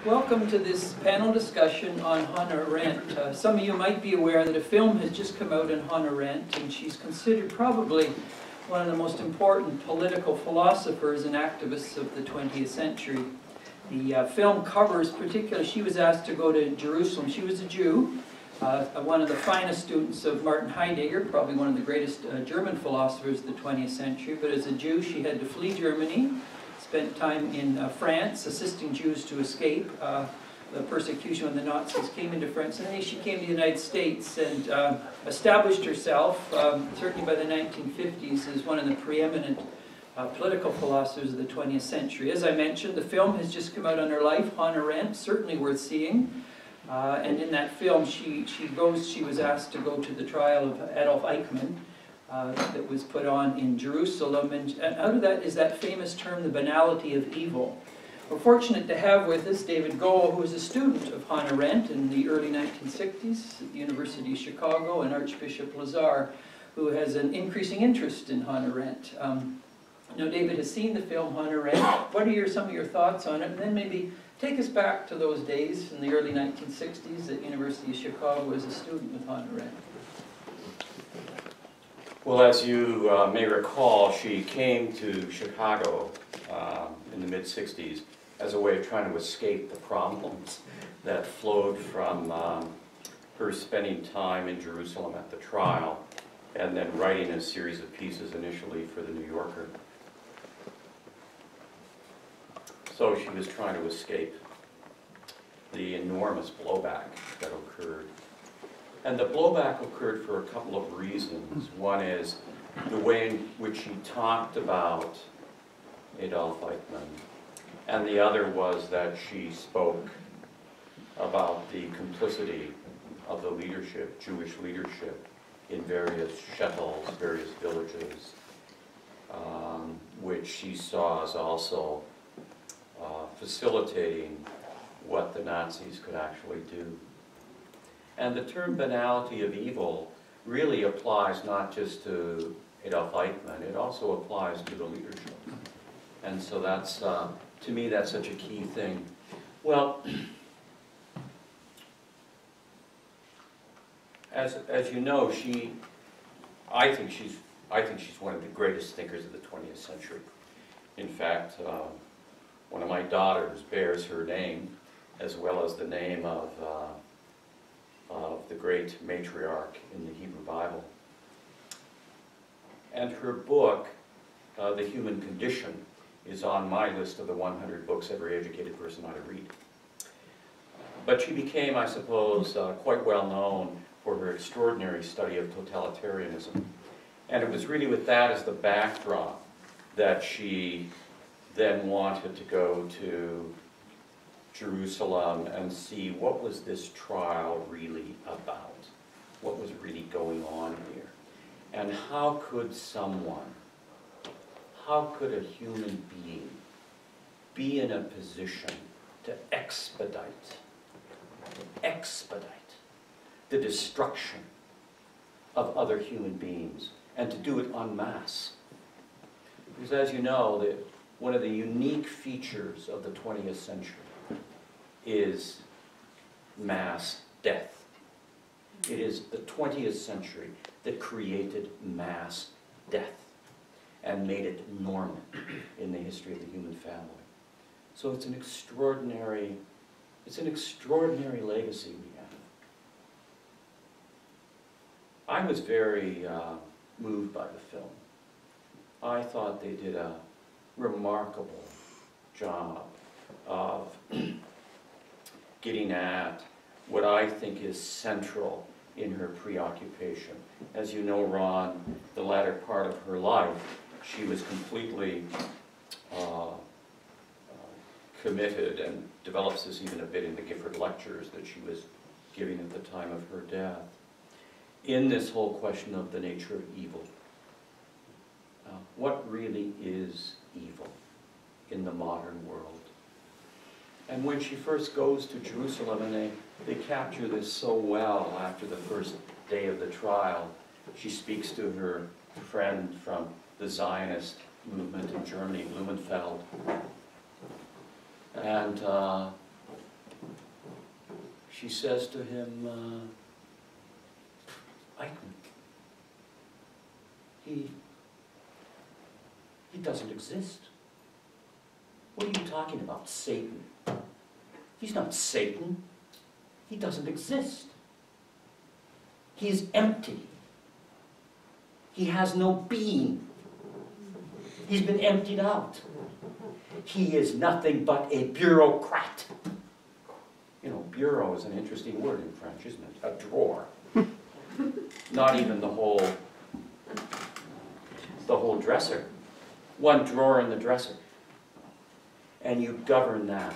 Welcome to this panel discussion on Hanna Arendt. Some of you might be aware that a film has just come out on Hanna Arendt, and she's considered probably one of the most important political philosophers and activists of the 20th century. The film covers, particularly, she was asked to go to Jerusalem. She was a Jew, one of the finest students of Martin Heidegger, probably one of the greatest German philosophers of the 20th century, but as a Jew she had to flee Germany, spent time in France assisting Jews to escape the persecution when the Nazis came into France, and then she came to the United States and established herself, certainly by the 1950s, as one of the preeminent political philosophers of the 20th century. As I mentioned, the film has just come out on her life, Hanna Arendt, certainly worth seeing. And in that film, she was asked to go to the trial of Adolf Eichmann that was put on in Jerusalem. And out of that is that famous term, the banality of evil. We're fortunate to have with us DART&GOA, who was a student of Hanna Arendt in the early 1960s at the University of Chicago, and Archbishop Lazar, who has an increasing interest in Hanna Arendt. Now, David has seen the film Hanna Arendt. What are some of your thoughts on it? And then maybe take us back to those days in the early 1960s at University of Chicago as a student with Hanna Arendt. Well, as you may recall, she came to Chicago in the mid-60s as a way of trying to escape the problems that flowed from her spending time in Jerusalem at the trial and then writing a series of pieces initially for the New Yorker. So she was trying to escape the enormous blowback that occurred. And the blowback occurred for a couple of reasons. One is the way in which she talked about Adolf Eichmann, and the other was that she spoke about the complicity of the leadership, Jewish leadership, in various shtetls, various villages, which she saw as also facilitating what the Nazis could actually do. And the term banality of evil really applies not just to Adolf Eichmann, it also applies to the leadership. And so that's, to me, that's such a key thing. Well, as you know, I think she's one of the greatest thinkers of the 20th century. In fact, one of my daughters bears her name, as well as the name of the great matriarch in the Hebrew Bible. And her book, The Human Condition, is on my list of the 100 books every educated person ought to read. But she became, I suppose, quite well known for her extraordinary study of totalitarianism. And it was really with that as the backdrop that she then wanted to go to Jerusalem and see what was this trial really about, what was really going on here, and how could a human being be in a position to expedite the destruction of other human beings, and to do it en masse. Because as you know, one of the unique features of the 20th century is mass death. It is the 20th century that created mass death and made it normal in the history of the human family. So it's an extraordinary legacy we have. I was very moved by the film. I thought they did a remarkable job of getting at what I think is central in her preoccupation. As you know, Ron, the latter part of her life, she was completely committed, and develops this even a bit in the Gifford lectures that she was giving at the time of her death, in this whole question of the nature of evil. What really is evil in the modern world? And when she first goes to Jerusalem, and they capture this so well after the first day of the trial, she speaks to her friend from the Zionist movement in Germany, Blumenfeld, and she says to him, Eichmann, he doesn't exist. What are you talking about, Satan? He's not Satan. He doesn't exist. He is empty. He has no being. He's been emptied out. He is nothing but a bureaucrat. You know, bureau is an interesting word in French, isn't it? A drawer. Not even the whole dresser. One drawer in the dresser. And you govern that.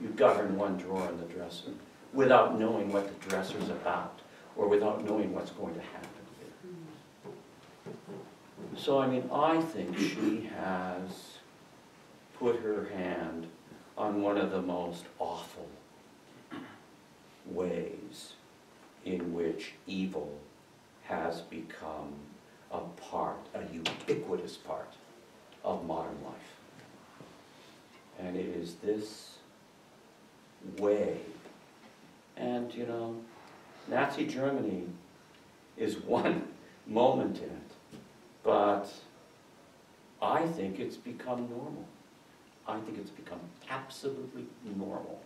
You govern one drawer in the dresser without knowing what the dresser's about or without knowing what's going to happen here. So, I mean, I think she has put her hand on one of the most awful ways in which evil has become a part, a ubiquitous part of modern life. And it is this way. And, you know, Nazi Germany is one moment in it, but I think it's become normal. I think it's become absolutely normal.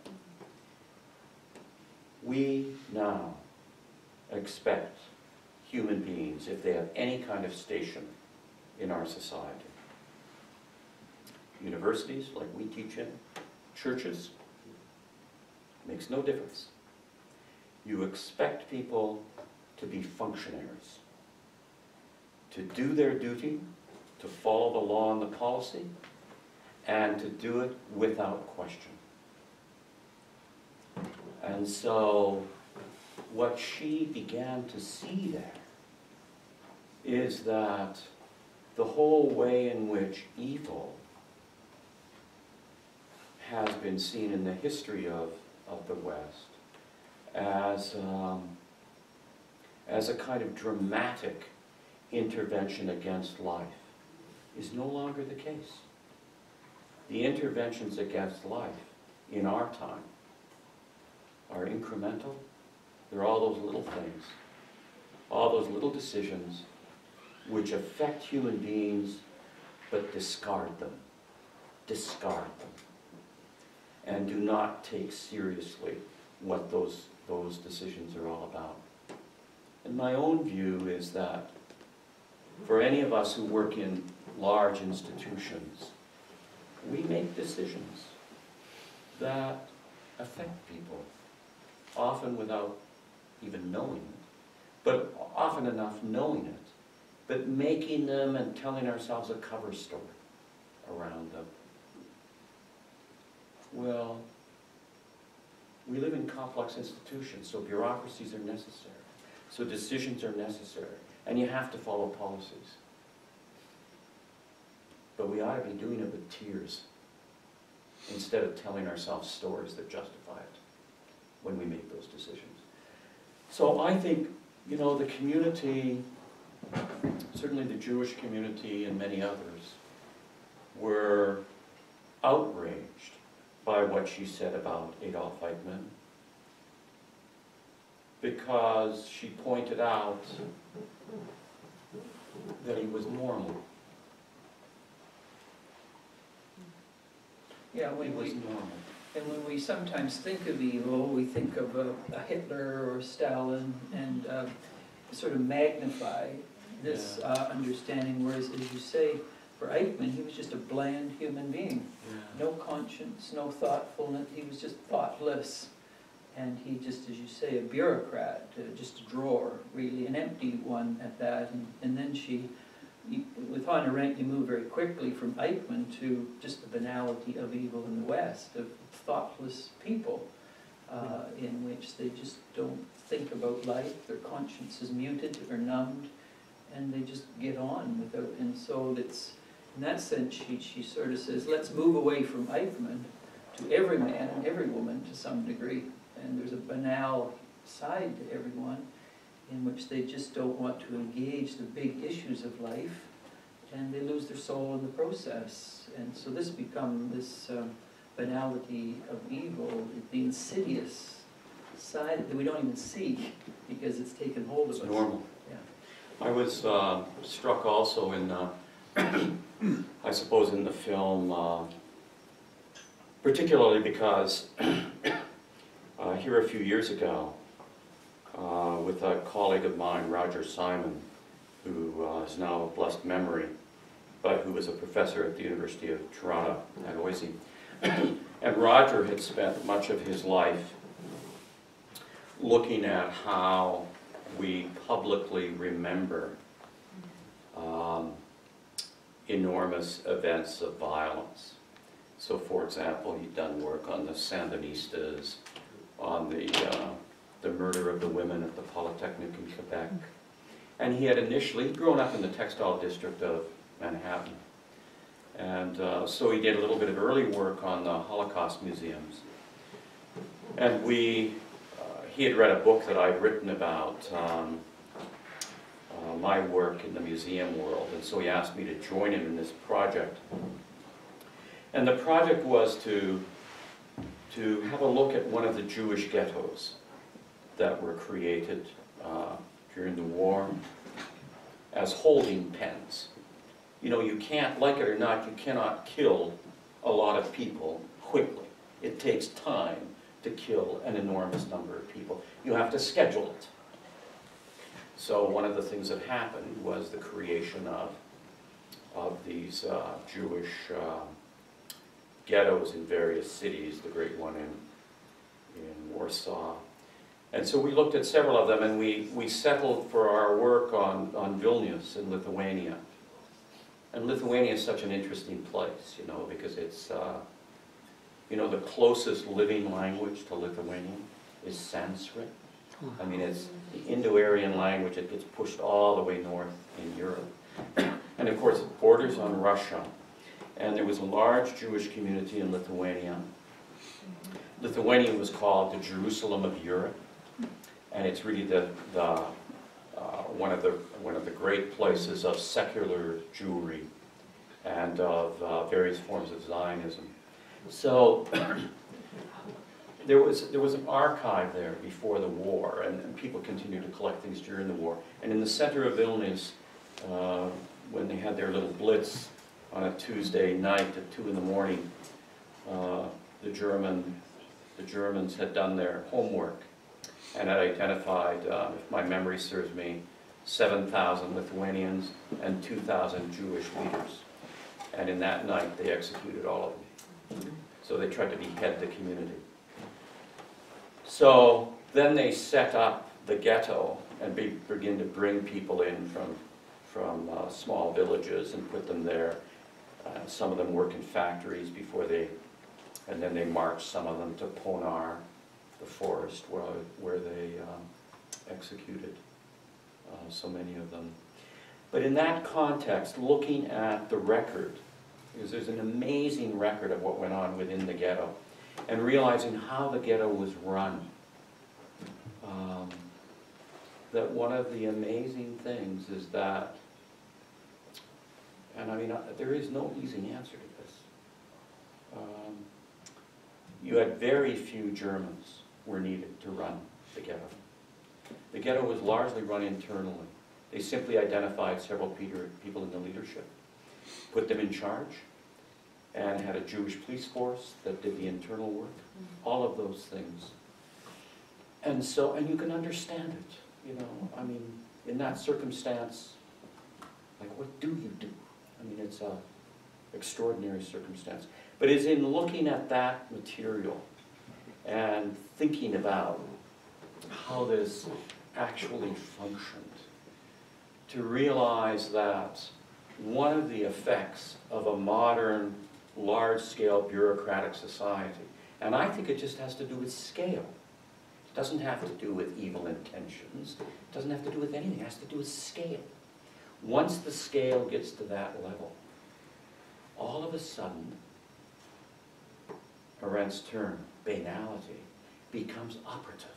We now expect human beings, if they have any kind of station in our society, universities, like we teach in, churches, makes no difference. You expect people to be functionaries, to do their duty, to follow the law and the policy, and to do it without question. And so, what she began to see there is that the whole way in which evil has been seen in the history of the West as a kind of dramatic intervention against life is no longer the case. The interventions against life in our time are incremental. They're all those little things, all those little decisions which affect human beings but discard them, and do not take seriously what those decisions are all about. And my own view is that for any of us who work in large institutions, we make decisions that affect people, often without even knowing it, but often enough knowing it, but making them and telling ourselves a cover story around them. Well, we live in complex institutions, so bureaucracies are necessary. So decisions are necessary, and you have to follow policies. But we ought to be doing it with tears instead of telling ourselves stories that justify it when we make those decisions. So I think, you know, the community, certainly the Jewish community and many others, were outraged by what she said about Adolf Eichmann, because she pointed out that he was normal. Yeah, He was normal. and when we sometimes think of evil, we think of a Hitler or Stalin, and sort of magnify this understanding, whereas, as you say, for Eichmann, he was just a bland human being. Yeah. No conscience, no thoughtfulness, he was just thoughtless. And he just, as you say, a bureaucrat, just a drawer, really, an empty one at that. And then with Hanna Arendt, you move very quickly from Eichmann to just the banality of evil in the West, of thoughtless people, in which they just don't think about life, their conscience is muted or numbed, and they just get on without. And so that's, in that sense, she sort of says, let's move away from Eichmann to every man and every woman to some degree. And there's a banal side to everyone in which they just don't want to engage the big issues of life, and they lose their soul in the process. And so this becomes this banality of evil, the insidious side that we don't even see because it's taken hold of us. It's normal. Yeah. I was struck also in, I suppose, in the film, particularly because here a few years ago, with a colleague of mine, Roger Simon, who is now of blessed memory, but who was a professor at the University of Toronto at Oise. And Roger had spent much of his life looking at how we publicly remember enormous events of violence. So, for example, he'd done work on the Sandinistas, on the murder of the women at the Polytechnic in Quebec. And he had initially grown up in the textile district of Manhattan. And so he did a little bit of early work on the Holocaust museums. And he had read a book that I'd written about my work in the museum world, and so he asked me to join him in this project. And the project was to have a look at one of the Jewish ghettos that were created during the war as holding pens. You know, you can't, like it or not, you cannot kill a lot of people quickly. It takes time to kill an enormous number of people. You have to schedule it. So one of the things that happened was the creation of these Jewish ghettos in various cities, the great one in Warsaw. And so we looked at several of them, and we settled for our work on Vilnius in Lithuania. And Lithuania is such an interesting place, you know, because it's, you know, the closest living language to Lithuanian is Sanskrit. I mean, it's the Indo-Aryan language that gets pushed all the way north in Europe. And of course, it borders on Russia. And there was a large Jewish community in Lithuania. Lithuania was called the Jerusalem of Europe. And it's really one of the great places of secular Jewry and of various forms of Zionism. So there was an archive there before the war, and people continued to collect things during the war. And in the center of Vilnius, when they had their little blitz on a Tuesday night at 2 in the morning, the Germans had done their homework and had identified, if my memory serves me, 7,000 Lithuanians and 2,000 Jewish leaders. And in that night, they executed all of them. So they tried to behead the community. So then they set up the ghetto and begin to bring people in from small villages and put them there. Some of them work in factories and then they marched some of them to Ponar, the forest where they executed so many of them. But in that context, looking at the record, because there's an amazing record of what went on within the ghetto, and realizing how the ghetto was run, that one of the amazing things is that, and I mean, there is no easy answer to this. You had very few Germans were needed to run the ghetto. The ghetto was largely run internally. They simply identified several people in the leadership, put them in charge, and had a Jewish police force that did the internal work, all of those things. And so, and you can understand it, you know, I mean, in that circumstance, like, what do you do? I mean, it's an extraordinary circumstance. But it's in looking at that material and thinking about how this actually functioned to realize that one of the effects of a modern, large-scale bureaucratic society, and I think it just has to do with scale. It doesn't have to do with evil intentions. It doesn't have to do with anything. It has to do with scale. Once the scale gets to that level, all of a sudden, Arendt's term, banality, becomes operative.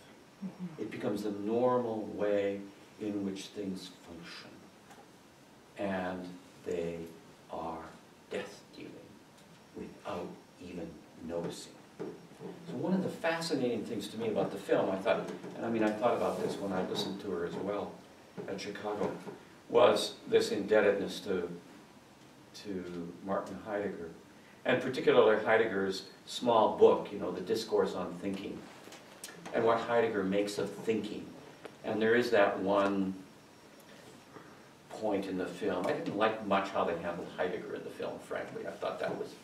It becomes the normal way in which things function. And they are death-dealing without even noticing. So And one of the fascinating things to me about the film, I thought about this when I listened to her as well at Chicago, was this indebtedness to Martin Heidegger, and particularly Heidegger's small book, you know, The Discourse on Thinking, and what Heidegger makes of thinking. And there is that one point in the film. I didn't like much how they handled Heidegger in the film, frankly. I thought that was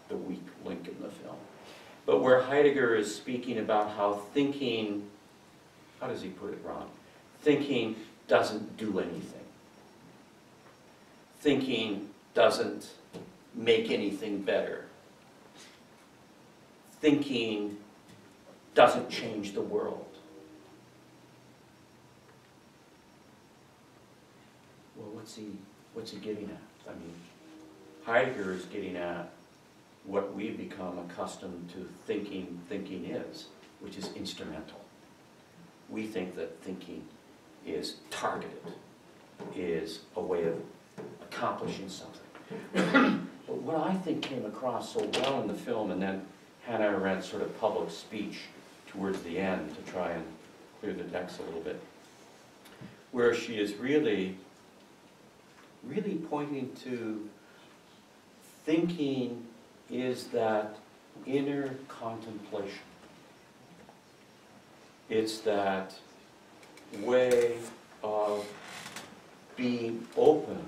the weak link in the film. But where Heidegger is speaking about how thinking, how does he put it, Ron? Thinking doesn't do anything. Thinking doesn't make anything better. Thinking doesn't change the world. Well, what's he getting at? I mean, Heidegger is getting at what we've become accustomed to thinking is, which is instrumental. We think that thinking is targeted, is a way of accomplishing something. But what I think came across so well in the film, and then Hanna Arendt's sort of public speech towards the end to try and clear the decks a little bit, where she is really pointing to thinking is that inner contemplation. It's that way of being open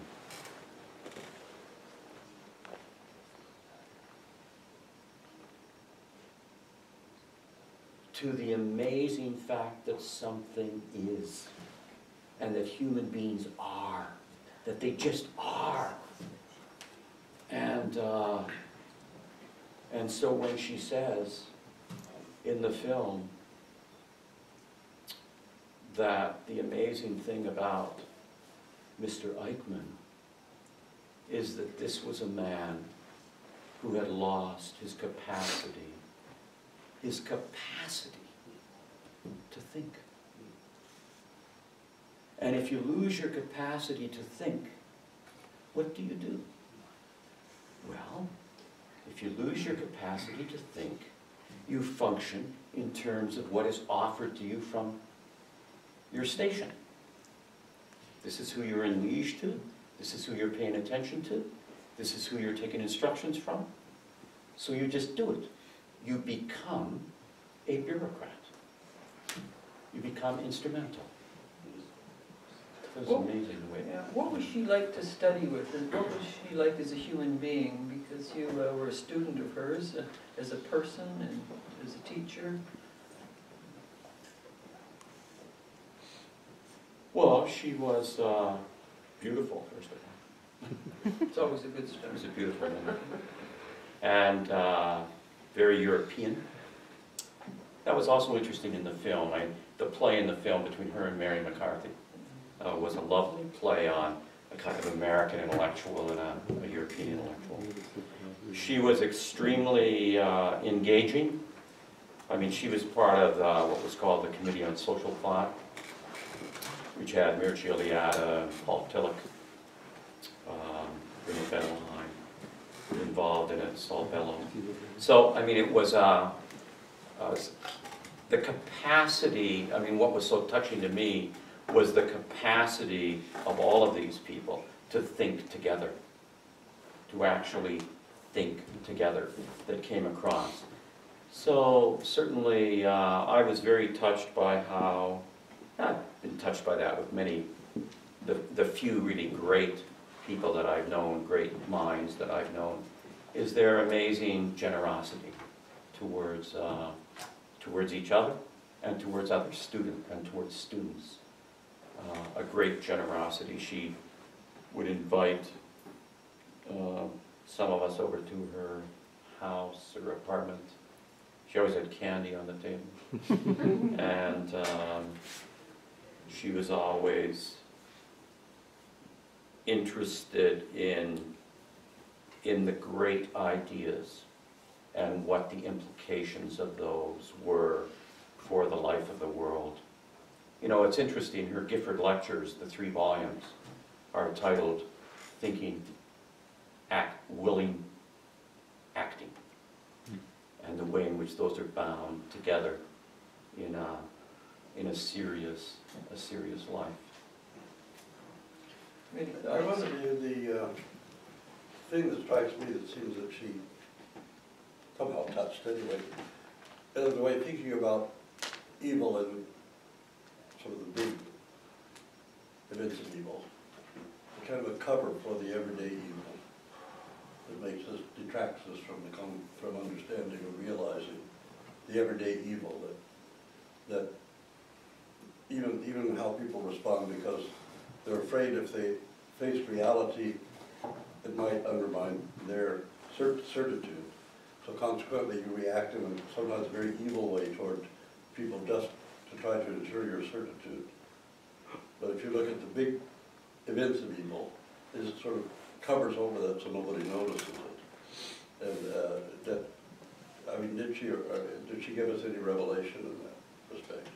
to the amazing fact that something is, and that human beings are, that they just are. And so when she says in the film that the amazing thing about Mr. Eichmann is that this was a man who had lost his capacity to think. And if you lose your capacity to think, what do you do? Well, if you lose your capacity to think, you function in terms of what is offered to you from your station. This is who you're in liege to. This is who you're paying attention to. This is who you're taking instructions from. So you just do it. You become a bureaucrat. You become instrumental. It was amazing the way. Yeah. What was she like to study with, and what was she like as a human being? Because you were a student of hers as a person and as a teacher. Well, she was beautiful, first of all. It's always a good start. She was a beautiful woman. And very European. That was also interesting in the film. The play in the film between her and Mary McCarthy was a lovely play on a kind of American intellectual and a European intellectual. She was extremely engaging. I mean, she was part of what was called the Committee on Social Thought, which had Mircea Eliade, Paul Tillich, Bruno Bettelheim involved in it, Saul Bellow. So, I mean, it was the capacity, I mean, what was so touching to me was the capacity of all of these people to think together, to actually think together, that came across. So certainly I was very touched by how, I've been touched by that with many, the few really great people that I've known, great minds that I've known, is their amazing generosity towards each other and towards other students and towards students. A great generosity. She would invite some of us over to her house or apartment. She always had candy on the table. And she was always interested in the great ideas and what the implications of those were for the life of the world. You know, it's interesting, her Gifford lectures, the 3 volumes, are titled Thinking, Willing, Acting. and the way in which those are bound together in a serious life. Any I thoughts? wonder, the thing that strikes me that seems that she somehow touched anyway, is the way thinking about evil and sort of the big events of evil, a kind of a cover for the everyday evil that makes us, detracts us from understanding or realizing the everyday evil that even how people respond, because they're afraid if they face reality, it might undermine their certitude. So consequently, you react in a sometimes very evil way toward people just to try to ensure your certitude. But if you look at the big events of evil, it sort of covers over that so nobody notices it. And I mean, did she give us any revelation in that respect?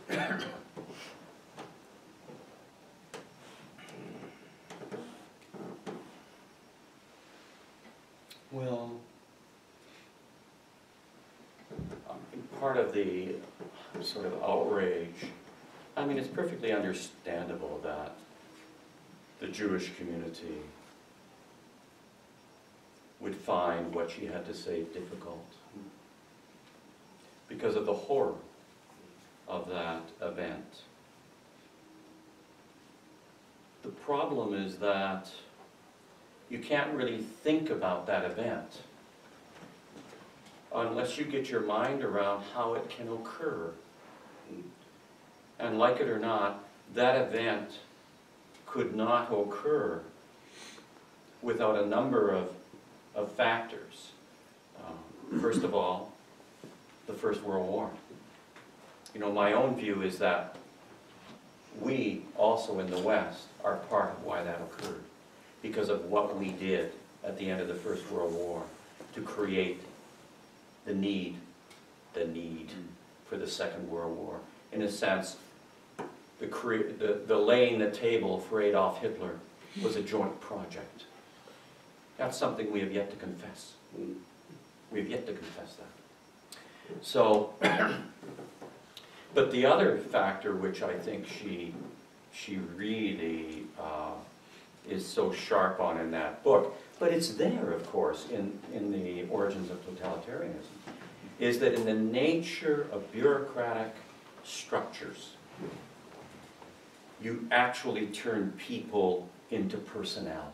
That Well, part of the sort of outrage, I mean, it's perfectly understandable that the Jewish community would find what she had to say difficult because of the horror of that event. The problem is that you can't really think about that event unless you get your mind around how it can occur. And like it or not, that event could not occur without a number of factors. First of all, the First World War. You know, my own view is that we also in the West are part of why that occurred, because of what we did at the end of the First World War to create the need for the Second World War. In a sense, the laying the table for Adolf Hitler was a joint project. That's something we have yet to confess. We have yet to confess that. So, but the other factor which I think she really is so sharp on in that book, but it's there, of course, in the Origins of Totalitarianism, is that in the nature of bureaucratic structures, you actually turn people into personnel.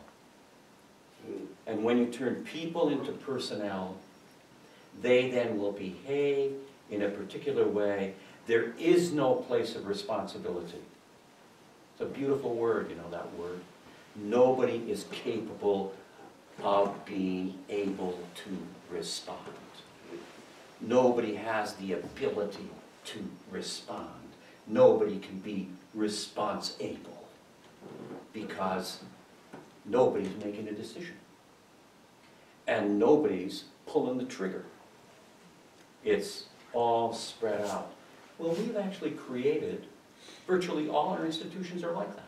And when you turn people into personnel, they then will behave in a particular way. There is no place of responsibility. It's a beautiful word, you know, that word. Nobody is capable of being able to respond. Nobody has the ability to respond. Nobody can be responsible because nobody's making a decision. And nobody's pulling the trigger. It's all spread out. Well, we've actually created, virtually all our institutions are like that.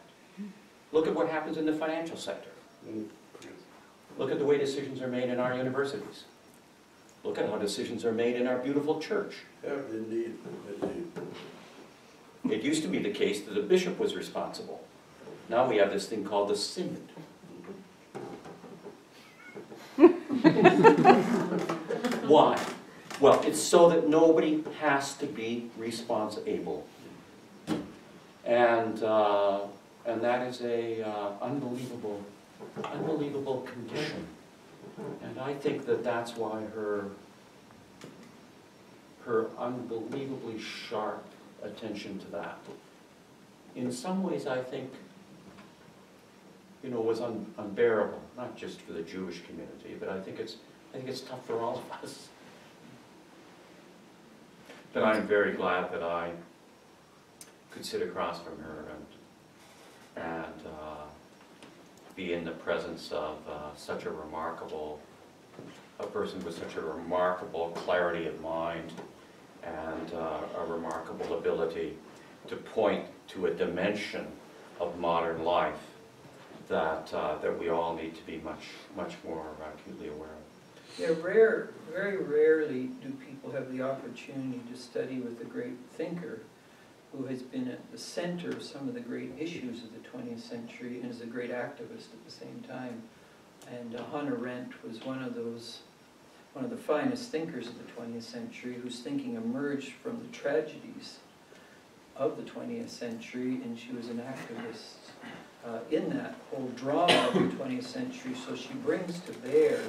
Look at what happens in the financial sector. Look at the way decisions are made in our universities. Look at how decisions are made in our beautiful church. yeah, indeed, indeed. It used to be the case that a bishop was responsible. Now we have this thing called the synod. Why? Well, it's so that nobody has to be responsible. And that is a unbelievable condition. And I think that that's why her unbelievably sharp attention to that, in some ways I think, you know, was unbearable, not just for the Jewish community, but I think it's tough for all of us. But I'm very glad that I could sit across from her and be in the presence of such a person with such a remarkable clarity of mind and a remarkable ability to point to a dimension of modern life that we all need to be much more acutely aware of. Yeah, very rarely do people have the opportunity to study with a great thinker who has been at the center of some of the great issues of the 20th century and is a great activist at the same time. And Hanna Arendt was one of the finest thinkers of the 20th century whose thinking emerged from the tragedies of the 20th century, and she was an activist in that whole drama of the 20th century. So she brings to bear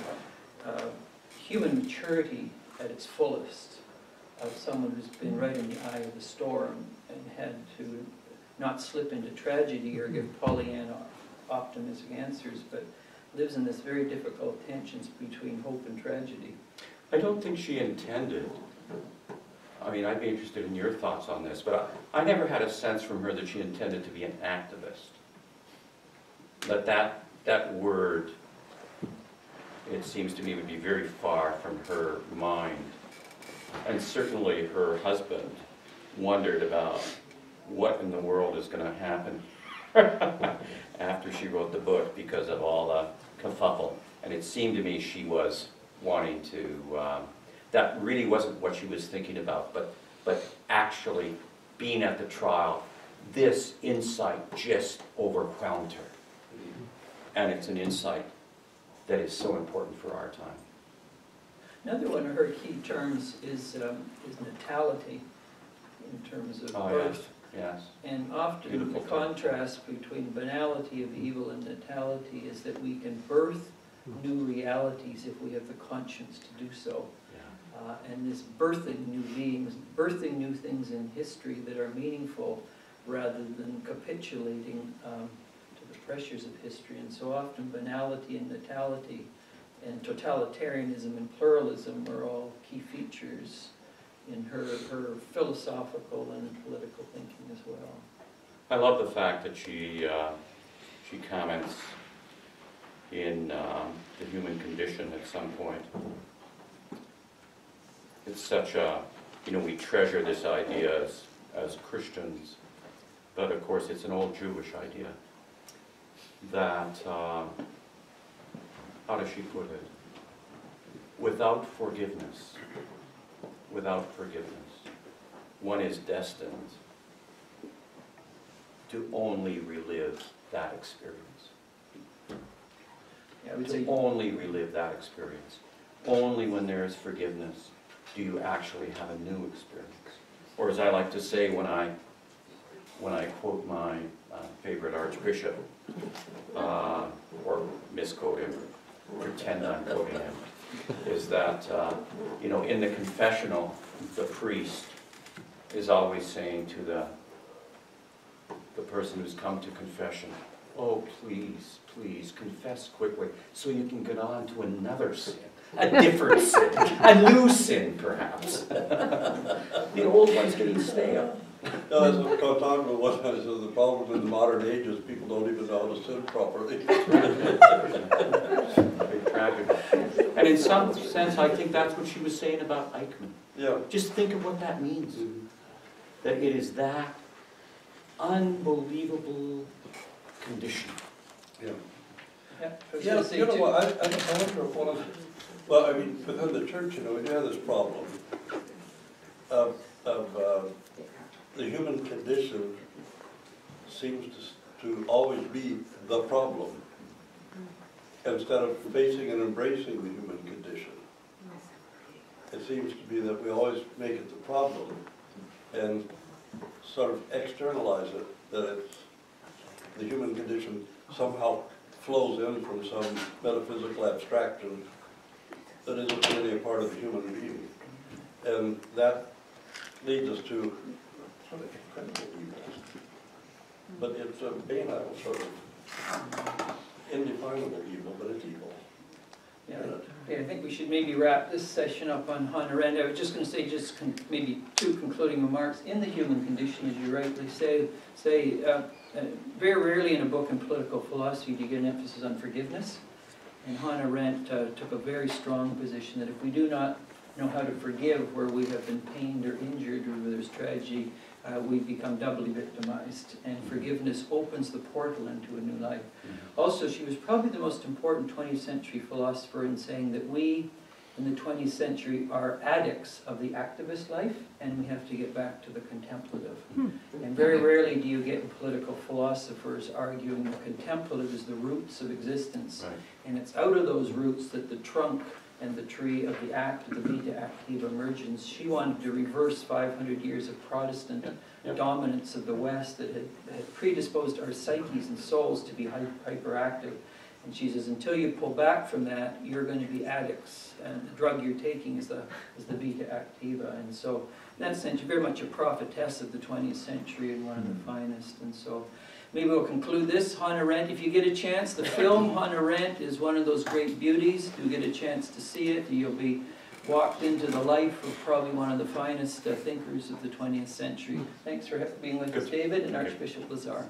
human maturity at its fullest, of someone who's been right in the eye of the storm and had to not slip into tragedy or give Pollyanna optimistic answers, but lives in this very difficult tensions between hope and tragedy. I don't think she intended, I mean, I'd be interested in your thoughts on this, but I never had a sense from her that she intended to be an activist. That word, it seems to me, would be very far from her mind. And certainly her husband wondered about what in the world is going to happen after she wrote the book because of all the kerfuffle. And it seemed to me she was wanting to, that really wasn't what she was thinking about, but actually being at the trial, this insight just overwhelmed her. And it's an insight that is so important for our time. Another one of her key terms is natality, in terms of birth. Yes. And often Beautiful the contrast between banality of evil and natality is that we can birth new realities if we have the conscience to do so. Yeah. And this birthing new beings, birthing new things in history that are meaningful rather than capitulating to the pressures of history. And so often banality and natality and totalitarianism and pluralism are all key features in her philosophical and political thinking as well. I love the fact that she comments in the human condition at some point. It's such a, we treasure this idea as Christians, but of course it's an old Jewish idea that, how does she put it? Without forgiveness, one is destined to only relive that experience. Yeah, I would say Only relive that experience. Only when there is forgiveness do you actually have a new experience. Or as I like to say when I quote my favorite archbishop, or misquote him, pretend I'm quoting him, is that, in the confessional, the priest is always saying to the person who's come to confession, oh, please, please, confess quickly so you can get on to another sin, a different sin, a new sin, perhaps. The old one's getting stale. No, that's what I'm talking about. What I said, the problem in the modern age is people don't even know how to sin properly. Very tragic. And in some sense, I think that's what she was saying about Eichmann. Yeah. Just think of what that means. That it is that unbelievable condition. Yeah. yeah, I was Yeah, gonna say you know too- what, I wonder if one of the, well, I mean, within the church, we do have this problem of the human condition seems to always be the problem, instead of facing and embracing the human condition. It seems to be that we always make it the problem and sort of externalize it, that it's the human condition somehow flows in from some metaphysical abstraction that isn't really a part of the human being. And that leads us to sort of incredible evil. But it's a banal sort of indefinable evil, but it's evil. Yeah, okay, I think we should maybe wrap this session up on Hanna Arendt. I was just going to say maybe two concluding remarks. In the human condition, as you rightly say, very rarely in a book in political philosophy do you get an emphasis on forgiveness. And Hanna Arendt took a very strong position that if we do not know how to forgive where we have been pained or injured or where there's tragedy, we become doubly victimized, and forgiveness opens the portal into a new life. Also, she was probably the most important 20th century philosopher in saying that we in the 20th century are addicts of the activist life, and we have to get back to the contemplative. And very rarely do you get political philosophers arguing the contemplative is the roots of existence, Right. and it's out of those roots that the trunk and the tree of the act, the vita activa, emerges. She wanted to reverse 500 years of Protestant dominance of the West that had predisposed our psyches and souls to be hyperactive. And she says, until you pull back from that, you're going to be addicts, and the drug you're taking is the vita activa. And so, in that sense, you're very much a prophetess of the 20th century and one of the finest. And so, maybe we'll conclude this. Hanna Arendt, if you get a chance, the film Hanna Arendt is one of those great beauties. Do get a chance to see it, you'll be walked into the life of probably one of the finest thinkers of the 20th century. Thanks for being with us, David, and Archbishop Lazar.